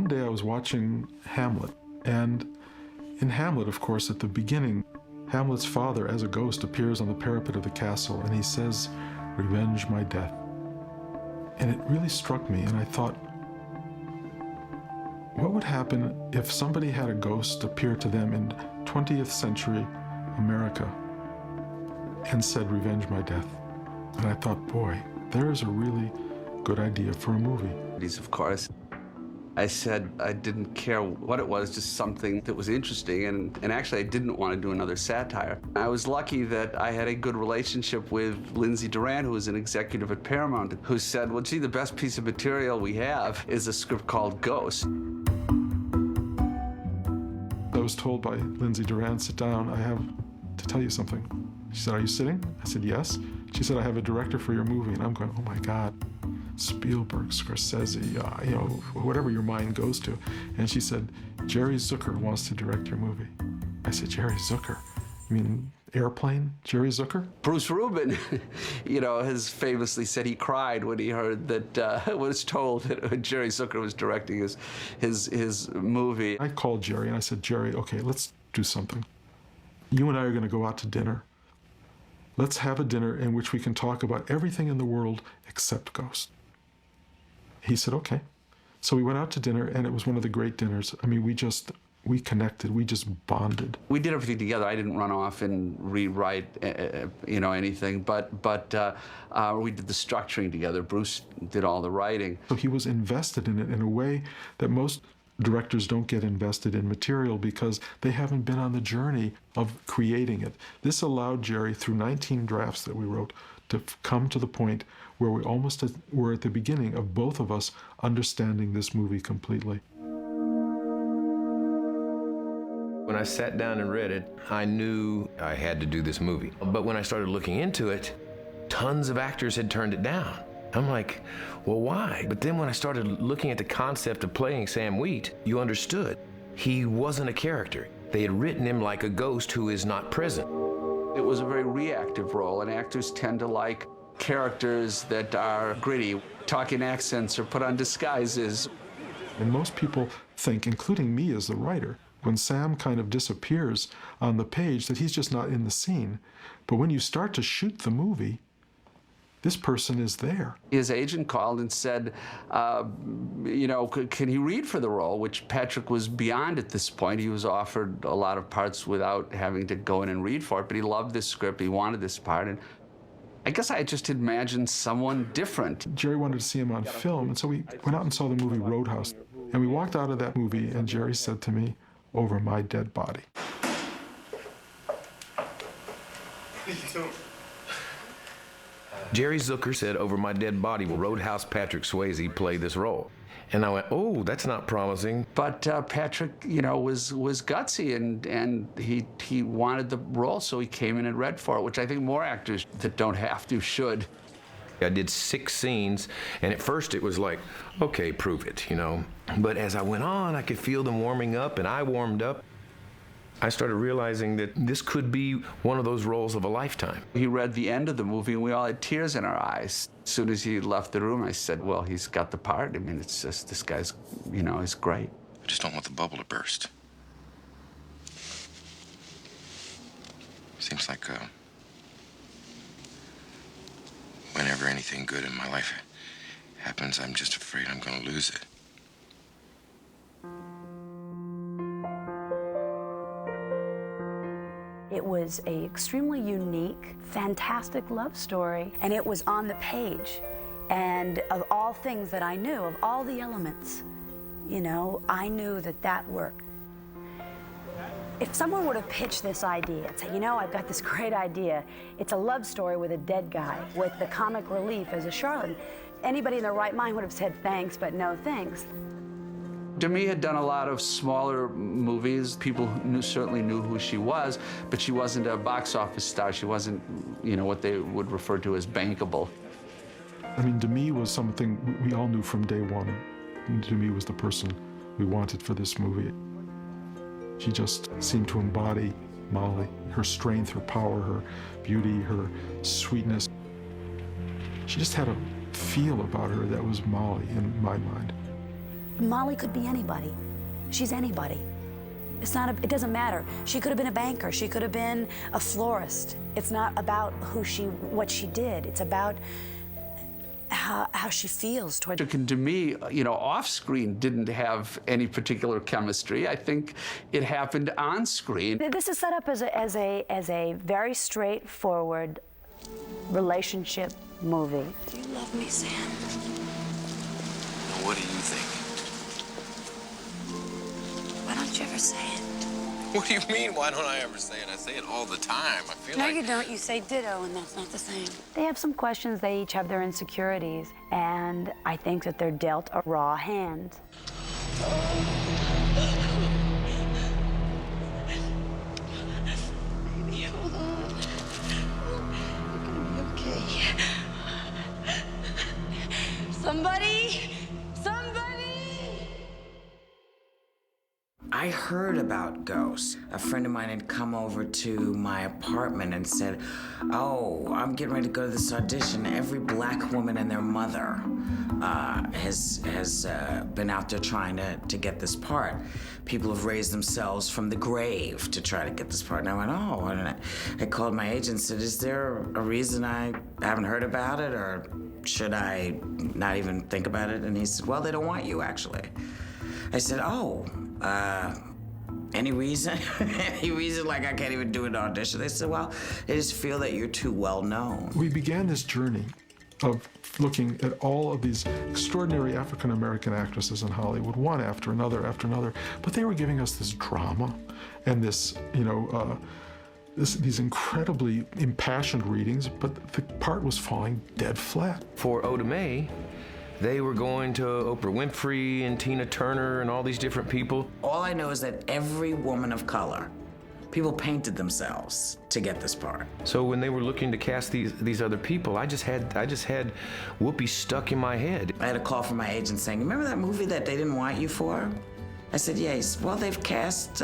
one day I was watching Hamlet, and in Hamlet, of course, at the beginning, Hamlet's father, as a ghost, appears on the parapet of the castle, and he says, "Revenge my death." And it really struck me, and I thought, what would happen if somebody had a ghost appear to them in 20th century America and said, "Revenge my death"? And I thought, boy, there is a really good idea for a movie. Of course. I said I didn't care what it was, just something that was interesting, and actually I didn't want to do another satire. I was lucky that I had a good relationship with Lindsay Duran, who was an executive at Paramount, who said, well, gee, the best piece of material we have is a script called Ghost. I was told by Lindsay Duran, sit down, I have to tell you something. She said, are you sitting? I said, yes. She said, I have a director for your movie. And I'm going, oh my God. Spielberg, Scorsese, whatever your mind goes to. And she said, Jerry Zucker wants to direct your movie. I said, Jerry Zucker? You mean Airplane, Jerry Zucker? Bruce Rubin, has famously said he cried when he heard that, was told that Jerry Zucker was directing his movie. I called Jerry and I said, Jerry, okay, let's do something. You and I are going to go out to dinner. Let's have a dinner in which we can talk about everything in the world except Ghost. He said, okay. So we went out to dinner, and it was one of the great dinners. I mean, we connected, we just bonded. We did everything together. I didn't run off and rewrite, anything, but we did the structuring together. Bruce did all the writing. So he was invested in it in a way that most directors don't get invested in material because they haven't been on the journey of creating it. This allowed Jerry, through 19 drafts that we wrote, to come to the point where we almost were at the beginning of both of us understanding this movie completely. When I sat down and read it, I knew I had to do this movie. But when I started looking into it, tons of actors had turned it down. I'm like, well, why? But then when I started looking at the concept of playing Sam Wheat, you understood. He wasn't a character. They had written him like a ghost who is not present. It was a very reactive role, and actors tend to like characters that are gritty, talking accents or put on disguises. And most people think, including me as the writer, when Sam kind of disappears on the page, that he's just not in the scene. But when you start to shoot the movie, this person is there. His agent called and said, can he read for the role, which Patrick was beyond at this point. He was offered a lot of parts without having to go in and read for it, but he loved this script, he wanted this part, and I guess I just imagined someone different. Jerry wanted to see him on film, and so we went out and saw the movie Roadhouse. And we walked out of that movie, and Jerry said to me, "Over my dead body." Jerry Zucker said, "Over my dead body will Roadhouse Patrick Swayze play this role." And I went, oh, that's not promising. But Patrick, was gutsy, and he wanted the role, so he came in and read for it, which I think more actors that don't have to should. I did 6 scenes, and at first it was like, okay, prove it, But as I went on, I could feel them warming up, and I warmed up. I started realizing that this could be one of those roles of a lifetime. He read the end of the movie, and we all had tears in our eyes. As soon as he left the room, I said, well, he's got the part. I mean, it's just, this guy's, he's great. I just don't want the bubble to burst. Seems like whenever anything good in my life happens, I'm just afraid I'm going to lose it. It was an extremely unique, fantastic love story, and it was on the page. And of all things that I knew, of all the elements, I knew that worked. If someone were to pitch this idea and say, I've got this great idea, it's a love story with a dead guy, with the comic relief as a charlatan, anybody in their right mind would have said thanks, but no thanks. Demi had done a lot of smaller movies. People certainly knew who she was, but she wasn't a box office star. She wasn't, what they would refer to as bankable. I mean, Demi was something we all knew from day one. Demi was the person we wanted for this movie. She just seemed to embody Molly, her strength, her power, her beauty, her sweetness. She just had a feel about her that was Molly in my mind. Molly could be anybody. She's anybody. It doesn't matter. She could have been a banker. She could have been a florist. It's not about what she did. It's about how she feels toward. And to me, off screen didn't have any particular chemistry. I think it happened on screen. This is set up as a very straightforward relationship movie. Do you love me, Sam? Now, what do you think? Why don't you ever say it? What do you mean, why don't I ever say it? I say it all the time. I feel No, like... you don't. You say ditto, and that's not the same. They have some questions. They each have their insecurities, and I think that they're dealt a raw hand. Baby, hold on. You're gonna be okay. Somebody! I heard about ghosts. A friend of mine had come over to my apartment and said, "Oh, I'm getting ready to go to this audition. Every black woman and their mother has been out there trying to get this part. People have raised themselves from the grave to try to get this part." And I went, "Oh," and I called my agent and said, "Is there a reason I haven't heard about it, or should I not even think about it?" And he said, "Well, they don't want you, actually." I said, "Oh, any reason?" Any reason, like I can't even do an audition? They said, "Well, they just feel that you're too well known." We began this journey of looking at all of these extraordinary African-American actresses in Hollywood, one after another, but they were giving us this drama and this, these incredibly impassioned readings, but the part was falling dead flat. For Oda Mae, they were going to Oprah Winfrey and Tina Turner and all these different people. All I know is that every woman of color, people painted themselves to get this part. So when they were looking to cast these other people, I just had Whoopi stuck in my head. I had a call from my agent saying, "Remember that movie that they didn't want you for?" I said, "Yes." "Well, they've cast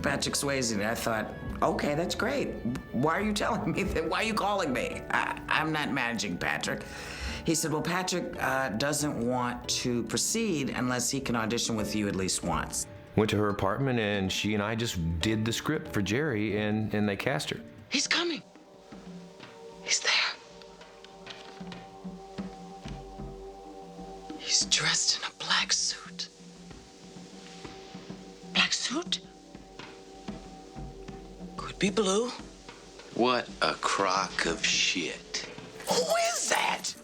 Patrick Swayze." And I thought, "Okay, that's great. Why are you telling me that? Why are you calling me? I'm not managing Patrick." He said, "Well, Patrick doesn't want to proceed unless he can audition with you at least once." Went to her apartment, and she and I just did the script for Jerry, and they cast her. "He's coming. He's there. He's dressed in a black suit." "Black suit? Could be blue." What a crock of shit. "Who is that?"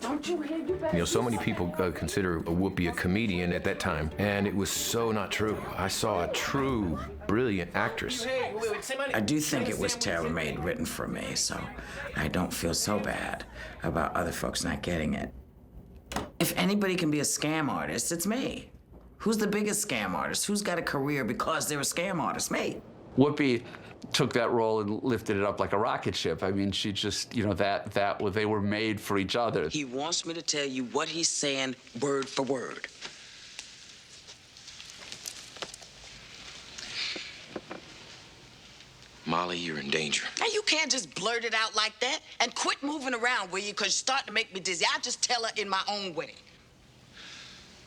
So many people consider Whoopi a comedian at that time, and it was so not true. I saw a true, brilliant actress. I do think it was tailor-made, written for me, so I don't feel so bad about other folks not getting it. If anybody can be a scam artist, it's me. Who's the biggest scam artist? Who's got a career because they're a scam artist? Me. Whoopi took that role and lifted it up like a rocket ship. I mean, she just, they were made for each other. He wants me to tell you what he's saying word for word. Molly, you're in danger. Now, you can't just blurt it out like that and quit moving around, will you? Because you're starting to make me dizzy. I'll just tell her in my own way.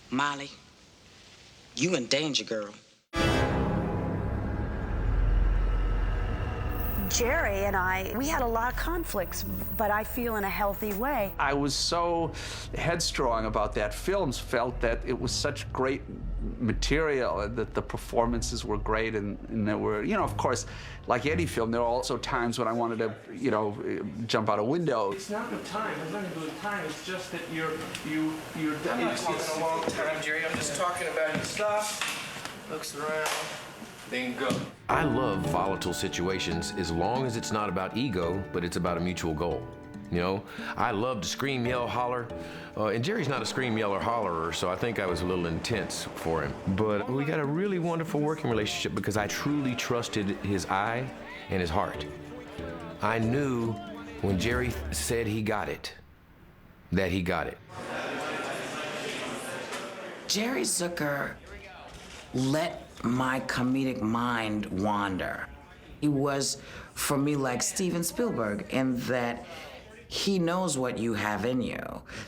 Molly, you in danger, girl. Jerry and we had a lot of conflicts, but I feel in a healthy way. I was so headstrong about that film, felt that it was such great material, and that the performances were great, and there were, of course, like any film, there were also times when I wanted to, jump out a window. It's not the time. It's nothing to do with time. It's just that you're done. It's been a long time, Jerry. I'm just talking about your stuff. Looks around. Then go. I love volatile situations as long as it's not about ego, but it's about a mutual goal. I love to scream, yell, holler. And Jerry's not a scream, yell, or hollerer, so I think I was a little intense for him. But we got a really wonderful working relationship because I truly trusted his eye and his heart. I knew when Jerry said he got it, that he got it. Jerry Zucker let my comedic mind wander. He was, for me, like Steven Spielberg in that he knows what you have in you.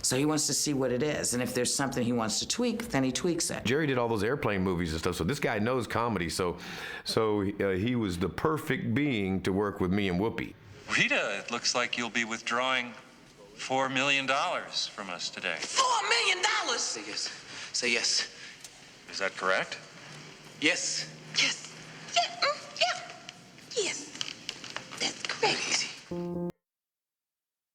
So he wants to see what it is. And if there's something he wants to tweak, then he tweaks it. Jerry did all those airplane movies and stuff, so this guy knows comedy. So he was the perfect being to work with me and Whoopi. Rita, it looks like you'll be withdrawing $4 million from us today. $4 million? Say yes. Say yes. Is that correct? Yes. Yes.